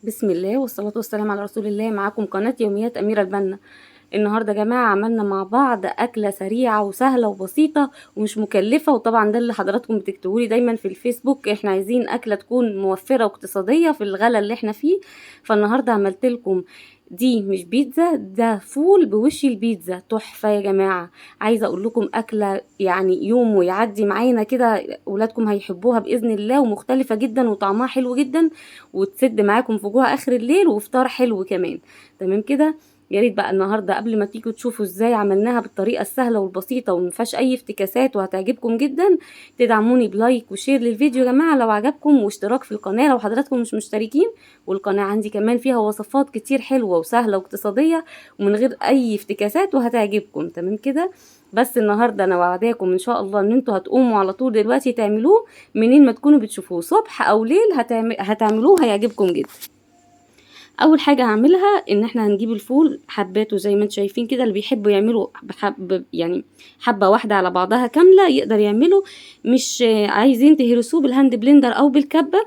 بسم الله والصلاة والسلام على رسول الله. معاكم قناة يوميات أميرة البنا. النهاردة يا جماعة عملنا مع بعض أكلة سريعة وسهلة وبسيطة ومش مكلفة، وطبعا ده اللي حضراتكم بتكتبولي دايما في الفيسبوك، احنا عايزين أكلة تكون موفرة واقتصادية في الغلا اللي احنا فيه. فالنهاردة عملت لكم دي مش بيتزا، ده فول بوش البيتزا، تحفة يا جماعة. عايزة اقول لكم أكلة يعني يوم ويعدي معانا كده، ولادكم هيحبوها بإذن الله، ومختلفة جدا وطعمها حلو جدا، وتسد معاكم في جوع آخر الليل، وفطار حلو كمان. تمام كده. يا ريت بقى النهارده قبل ما تيجوا تشوفوا ازاي عملناها بالطريقه السهله والبسيطه ومفيهاش اي افتكاسات وهتعجبكم جدا، تدعموني بلايك وشير للفيديو يا جماعه لو عجبكم، واشتراك في القناه لو حضراتكم مش مشتركين. والقناه عندي كمان فيها وصفات كتير حلوه وسهله واقتصاديه ومن غير اي افتكاسات وهتعجبكم. تمام كده. بس النهارده انا وعداكم ان شاء الله ان انتوا هتقوموا على طول دلوقتي تعملوه، منين ما تكونوا بتشوفوه صبح او ليل هتعملوه هيعجبكم جدا. اول حاجه هعملها ان احنا هنجيب الفول حباته زي ما انتم شايفين كده، اللي بيحبوا يعملوا يعني حبه واحده على بعضها كامله يقدر يعمله. مش عايزين تهرسوه بالهاند بلندر او بالكبه،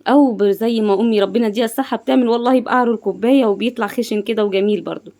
او زي ما امي ربنا يديها الصحه بتعمل والله بقعر الكوبايه وبيطلع خشن كده وجميل برضو.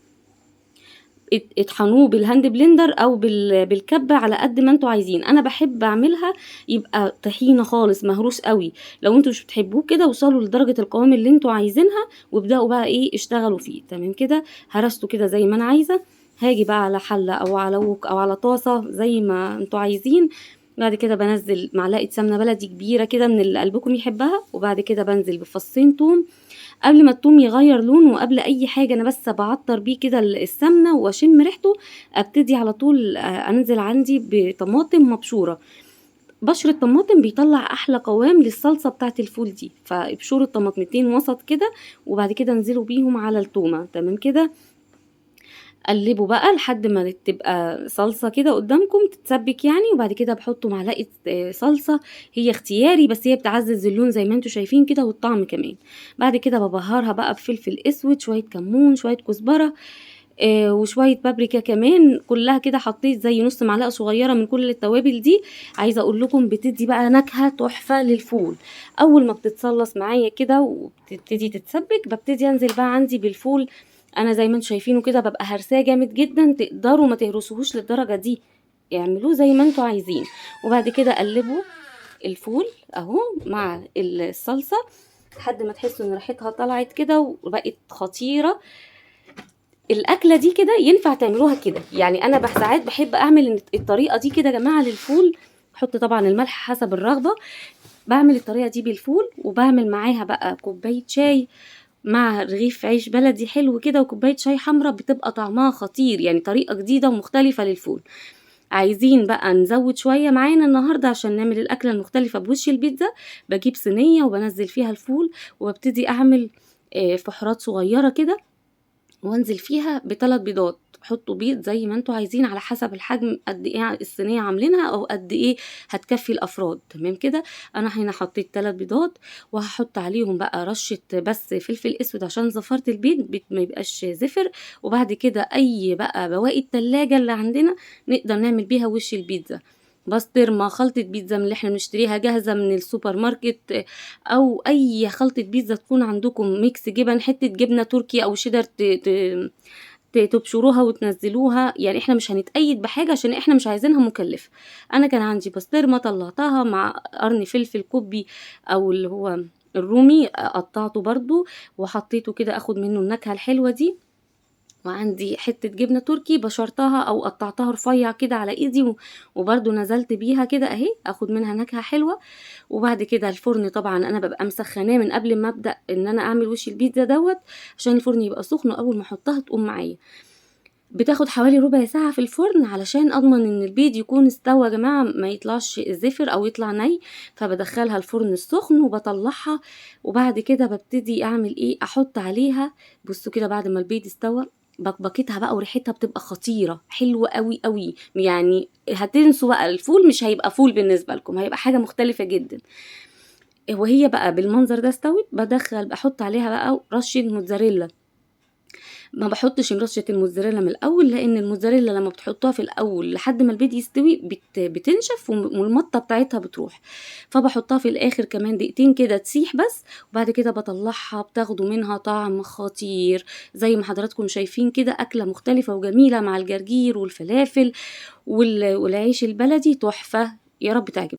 اطحنوه بالهاند بلندر او بالكبه على قد ما انتوا عايزين. انا بحب اعملها يبقى طحينه خالص مهروس قوي. لو انتوا مش بتحبوه كده وصلوا لدرجه القوام اللي انتوا عايزينها وابداوا بقى ايه اشتغلوا فيه. تمام كده. هرسته كده زي ما انا عايزه. هاجي بقى على حله او على وك او على طاسه زي ما انتوا عايزين. بعد كده بنزل معلقه سمنه بلدي كبيره كده من اللي قلبكم يحبها، وبعد كده بنزل بفصين توم. قبل ما التوم يغير لونه وقبل اي حاجه انا بس بعطر بيه كده السمنه واشم ريحته. ابتدي على طول انزل عندي بطماطم مبشوره. بشر الطماطم بيطلع احلى قوام للصلصه بتاعه الفول دي، فابشروا الطماطمتين وسط كده وبعد كده انزلوا بيهم على التومه. تمام كده. قلبوا بقى لحد ما تبقى صلصة كده قدامكم تتسبك يعني، وبعد كده بحط معلقة صلصة. هي اختياري بس هي بتعزز اللون زي ما انتوا شايفين كده والطعم كمان. بعد كده ببهرها بقى بفلفل اسود، شوية كمون، شوية كزبرة، وشوية بابريكا كمان. كلها كده حطيت زي نص معلقة صغيرة من كل التوابل دي. عايزة اقول لكم بتدي بقى نكهة تحفة للفول. اول ما بتتصلص معايا كده وبتبتدي تتسبك ببتدي انزل بقى عندي بالفول. انا زي ما انتوا شايفينه كده ببقى هرساه جامد جدا، تقدروا ما تهرسوهوش للدرجة دي، اعملوه زي ما انتوا عايزين. وبعد كده قلبوا الفول اهو مع الصلصة لحد ما تحسوا ان ريحتها طلعت كده وبقت خطيرة. الاكله دي كده ينفع تعملوها كده، يعني انا ساعات بحب اعمل الطريقه دي كده يا جماعه للفول. احط طبعا الملح حسب الرغبه. بعمل الطريقه دي بالفول وبعمل معاها بقى كوبايه شاي مع رغيف عيش بلدي حلو كده وكوبايه شاي حمراء، بتبقى طعمها خطير، يعني طريقه جديده ومختلفه للفول. عايزين بقى نزود شويه معانا النهارده عشان نعمل الاكله المختلفه بوش البيتزا. بجيب صينيه وبنزل فيها الفول وببتدي اعمل فحرات صغيره كده، وانزل فيها بثلاث بيضات. حطوا بيض زي ما انتوا عايزين على حسب الحجم قد ايه الصينيه عاملينها او قد ايه هتكفي الافراد. تمام كده. انا هنا حطيت 3 بيضات وهحط عليهم بقى رشه بس فلفل اسود عشان زفرت البيض ما يبقاش زفر. وبعد كده اي بقى بواقي التلاجة اللي عندنا نقدر نعمل بيها وش البيتزا. بسطرمة، خلطة بيتزا من اللي احنا بنشتريها جاهزة من السوبر ماركت، او اي خلطة بيتزا تكون عندكم، ميكس جبن، حتة جبنة تركي او شيدر تبشروها وتنزلوها. يعني احنا مش هنتأيد بحاجة عشان احنا مش عايزينها مكلفة. انا كان عندي بسطرمة طلعتها مع قرن فلفل كوبي او اللي هو الرومي، قطعته برضو وحطيته كده اخد منه النكهة الحلوة دي. وعندي حتة جبنة تركي بشرتها او قطعتها رفيع كده على ايدي وبرضو نزلت بيها كده اهي اخد منها نكهة حلوة. وبعد كده الفرن طبعا انا ببقى مسخناه من قبل ما ابدا ان انا اعمل وش البيتزا دوت، عشان الفرن يبقى سخن واول ما احطها تقوم معايا. بتاخد حوالي ربع ساعة في الفرن علشان اضمن ان البيض يكون استوى يا جماعة، ما يطلعش زفر او يطلع ني. فبدخلها الفرن السخن وبطلعها. وبعد كده ببتدي اعمل ايه، احط عليها. بصوا كده بعد ما البيض استوى بكبكتها بقى وريحتها بتبقى خطيرة حلوة قوي قوي، يعني هتنسوا بقى الفول، مش هيبقى فول بالنسبة لكم، هيبقى حاجة مختلفة جدا. وهي بقى بالمنظر ده استوت بدخل بحط عليها بقى رشة موتزاريلا. ما باحطش رشة الموتزاريلا من الأول، لإن الموتزاريلا لمّا بتحطوها في الأول لحد ما البيض يستوي بتنشف والمطة بتاعتها بتروح، فباحطها في الآخر كمان دقيقتين كده تسيح بس، وبعد كده باطلّعها بتاخدوا منها طعم خطير، زي ما حضراتكم شايفين كده أكلة مختلفة وجميلة مع الجرجير والفلافل والعيش البلدي تحفة، يا رب تعجبكم.